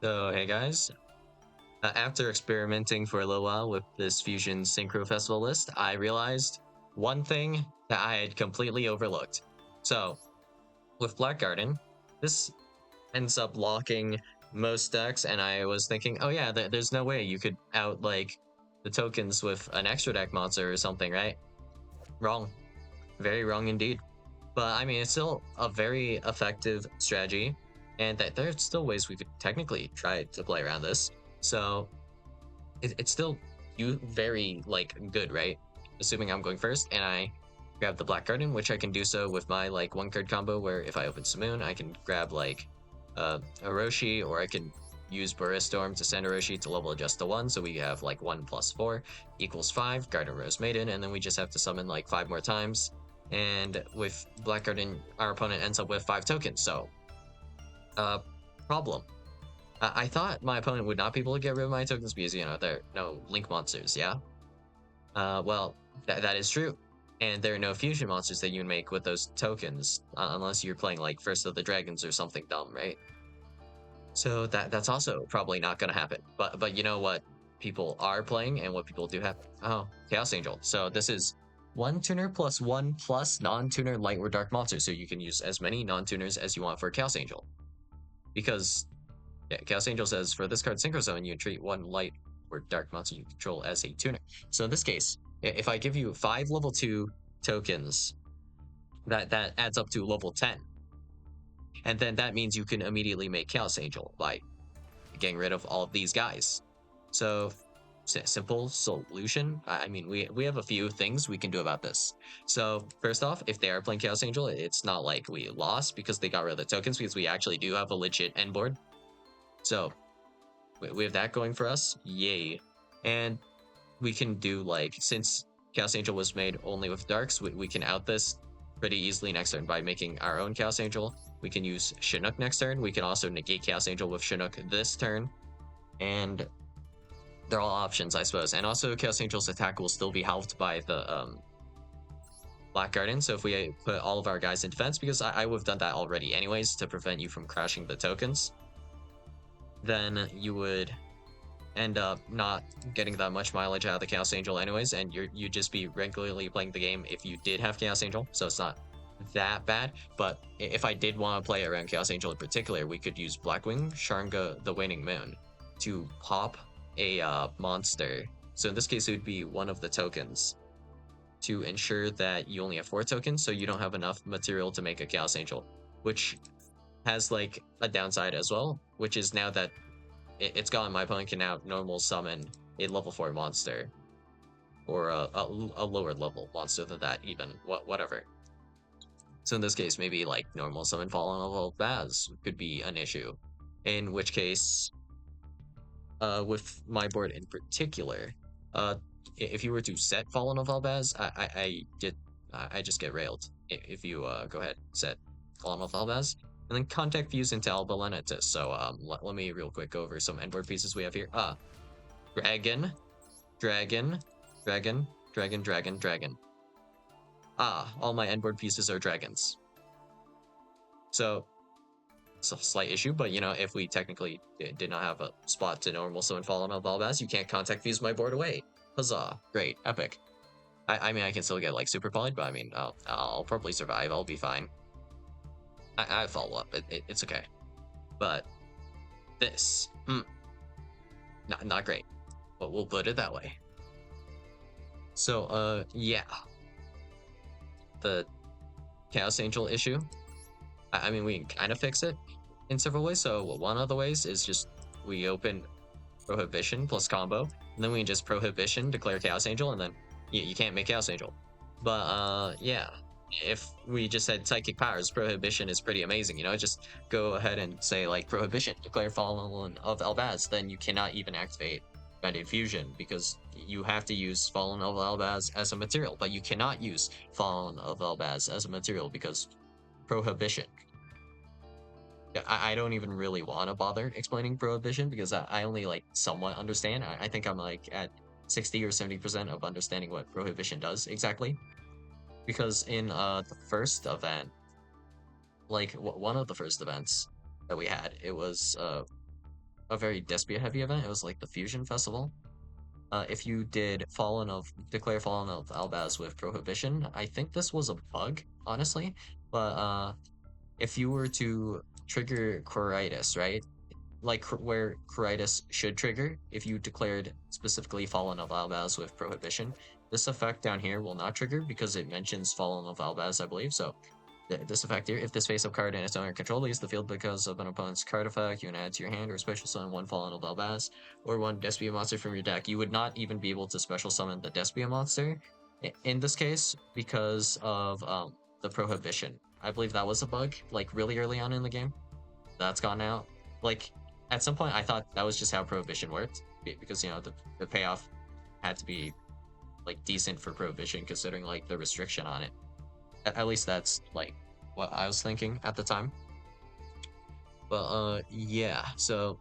So, hey guys, after experimenting for a little while with this Fusion Synchro Festival list, I realized one thing that I had completely overlooked. So, with Black Garden, this ends up locking most decks, and I was thinking, oh yeah, there's no way you could out like the tokens with an extra deck monster or something, right? Wrong. Very wrong indeed. But I mean, it's still a very effective strategy, and that there's still ways we could technically try to play around this. So it's still you very like good, right? Assuming I'm going first, and I grab the Black Garden, which I can do so with my like one card combo, where if I open Simoon, I can grab like Orochi, or I can use Burst Storm to send Orochi to level adjust to 1, so we have like 1 plus 4 equals 5, Garden Rose Maiden, and then we just have to summon like 5 more times. And with Black Garden, our opponent ends up with 5 tokens, so problem. I thought my opponent would not be able to get rid of my tokens because, you know, there are no link monsters, yeah? Well, that is true. And there are no fusion monsters that you can make with those tokens, unless you're playing like First of the Dragons or something dumb, right? So that's also probably not going to happen. But you know what people are playing and what people do have? Oh, Chaos Angel. So this is 1 tuner plus 1 plus non-tuner light or dark monster. So you can use as many non-tuners as you want for Chaos Angel. Because yeah, Chaos Angel says for this card Synchro Zone, you treat 1 light or dark monster you control as a tuner. So in this case, if I give you 5 level 2 tokens, that adds up to level 10. And then that means you can immediately make Chaos Angel by getting rid of all of these guys. So simple solution. I mean, we have a few things we can do about this. So first off, if they are playing Chaos Angel, it's not like we lost because they got rid of the tokens, because we actually do have a legit end board. So we have that going for us. Yay. And we can do like, since Chaos Angel was made only with darks, we can out this pretty easily next turn by making our own Chaos Angel. We can use Chinook next turn. We can also negate Chaos Angel with Chinook this turn. And they're all options, I suppose. And also Chaos Angel's attack will still be halved by the Black Garden. So if we put all of our guys in defense, because I would have done that already anyways to prevent you from crashing the tokens, then you would end up not getting that much mileage out of the Chaos Angel anyways, and you'd just be regularly playing the game if you did have Chaos Angel, so it's not that bad. But if I did want to play around Chaos Angel in particular, we could use Blackwing, Sharnga, the Waning Moon to pop a monster. So in this case, it would be one of the tokens to ensure that you only have 4 tokens, so you don't have enough material to make a Chaos Angel, which has like a downside as well, which is now that it's gone, my opponent can now normal summon a level 4 monster, or a lower level monster than that, even whatever. So in this case, maybe like normal summon Fallen Level Baz could be an issue, in which case, with my board in particular, if you were to set Fallen of Albaz, I just get railed. If you go ahead, set Fallen of Albaz, and then Contact Fuse into Alba Lenitus. So let me real quick go over some endboard pieces we have here. Dragon, Dragon, Dragon, Dragon, Dragon, Dragon. All my endboard pieces are dragons. So it's a slight issue, but you know, if we technically did not have a spot to normal summon Fallen of Albaz, you can't Contact Fuse my board away. Huzzah! Great, epic. I mean, I can still get like super polyed, but I mean, I'll probably survive. I'll be fine. I follow up. It's okay. But this, not great. But we'll put it that way. So, yeah. The Chaos Angel issue. I mean, we can kind of fix it in several ways. So one of the ways is just we open Prohibition plus combo, and then we can just Prohibition, declare Chaos Angel, and then you can't make Chaos Angel. But yeah, if we just had Psychic Powers, Prohibition is pretty amazing. You know, just go ahead and say like Prohibition, declare Fallen of Albaz, then you cannot even activate Banded Fusion because you have to use Fallen of Albaz as a material, but you cannot use Fallen of Albaz as a material because Prohibition. I don't even really want to bother explaining Prohibition because I only like somewhat understand. I think I'm like at 60 or 70% of understanding what Prohibition does exactly. Because in the first event, like one of the first events that we had, it was a very Despia heavy event. It was like the Fusion Festival. If you did declare Fallen of Albaz with Prohibition, I think this was a bug, honestly. But if you were to trigger Quiritis, right? Like where Quiritis should trigger, if you declared specifically Fallen of Albaz with Prohibition, this effect down here will not trigger because it mentions Fallen of Albaz, I believe. So this effect here, if this face-up card and its owner control leaves the field because of an opponent's card effect, you can add to your hand or special summon one Fallen of Albaz or one Despia monster from your deck. You would not even be able to special summon the Despia monster in this case because of the Prohibition. I believe that was a bug, like really early on in the game. That's gone out. Like at some point, I thought that was just how Prohibition worked because the payoff had to be like decent for Prohibition considering like the restriction on it. At least that's like what I was thinking at the time. But yeah, so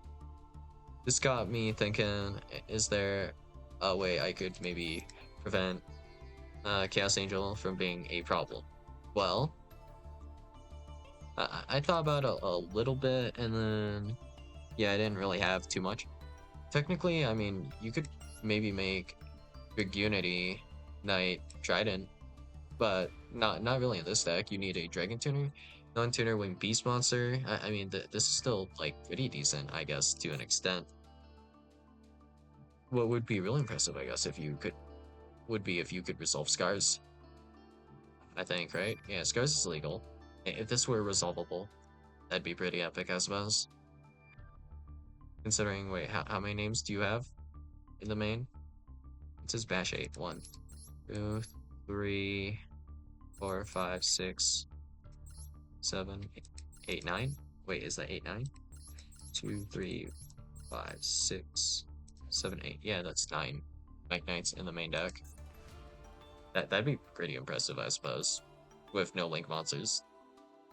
this got me thinking, is there a way I could maybe prevent Chaos Angel from being a problem? Well, I thought about it a little bit, and then yeah, I didn't really have too much. Technically, I mean, you could maybe make Big Unity Knight Trident, but not really in this deck. You need a Dragon Tuner, Non-Tuner Wing Beast Monster. I mean, this is still like pretty decent, I guess, to an extent. What would be really impressive, I guess, if you could, would be if you could resolve Scars. I think, right? Yeah, Scars is legal. If this were resolvable, that'd be pretty epic, I suppose. Considering, wait, how many names do you have in the main? It says Bash 8. 1, 2, 3, 4, 5, 6, 7, 8, 9. Wait, is that 8, 9? 2, 3, 5, 6, 7, 8. Yeah, that's 9 Night Knights in the main deck. That'd be pretty impressive, I suppose, with no link monsters.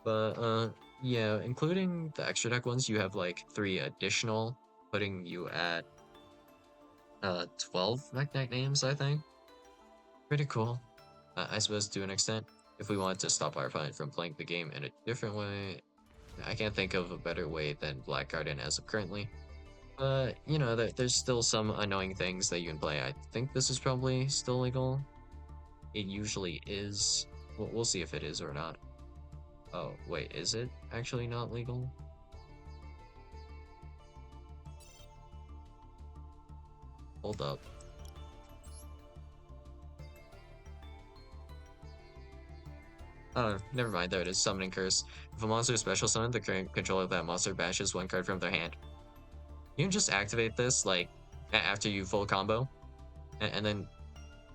But yeah, including the extra deck ones, you have like 3 additional, putting you at 12 Night Knight names, I think. Pretty cool. I suppose to an extent, if we wanted to stop our opponent from playing the game in a different way, I can't think of a better way than Black Garden as of currently. But, there's still some annoying things that you can play. I think this is probably still legal. It usually is. We'll see if it is or not. Oh, wait, is it actually not legal? Hold up. Oh, never mind. There it is. Summoning Curse. If a monster is special summoned, the current controller of that monster bashes one card from their hand. You can just activate this, like, after you full combo, and then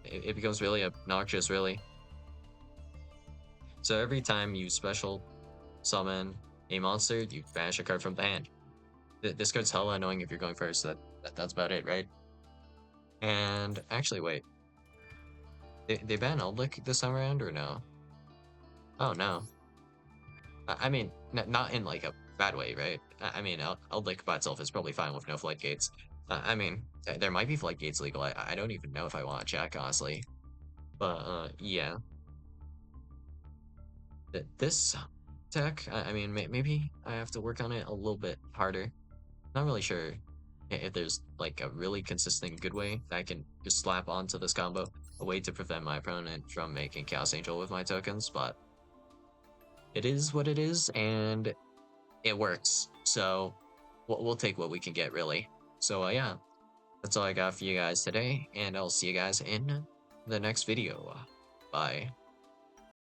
it becomes really obnoxious, really. So every time you special summon a monster, you bash a card from the hand. This card's hella annoying if you're going first. That's about it, right? And actually, wait. They ban Eldlik this time around, or no? Oh, no. I mean, not in, like, a bad way, right? I mean, Eldlik by itself is probably fine with no floodgates. I mean, there might be floodgates legal. I don't even know if I want to check, honestly. But, yeah. This tech, I mean, maybe I have to work on it a little bit harder. Not really sure if there's, like, a really consistent good way that I can just slap onto this combo. A way to prevent my opponent from making Chaos Angel with my tokens, but it is what it is, and it works. So we'll take what we can get, really. So yeah, that's all I got for you guys today, and I'll see you guys in the next video. Bye.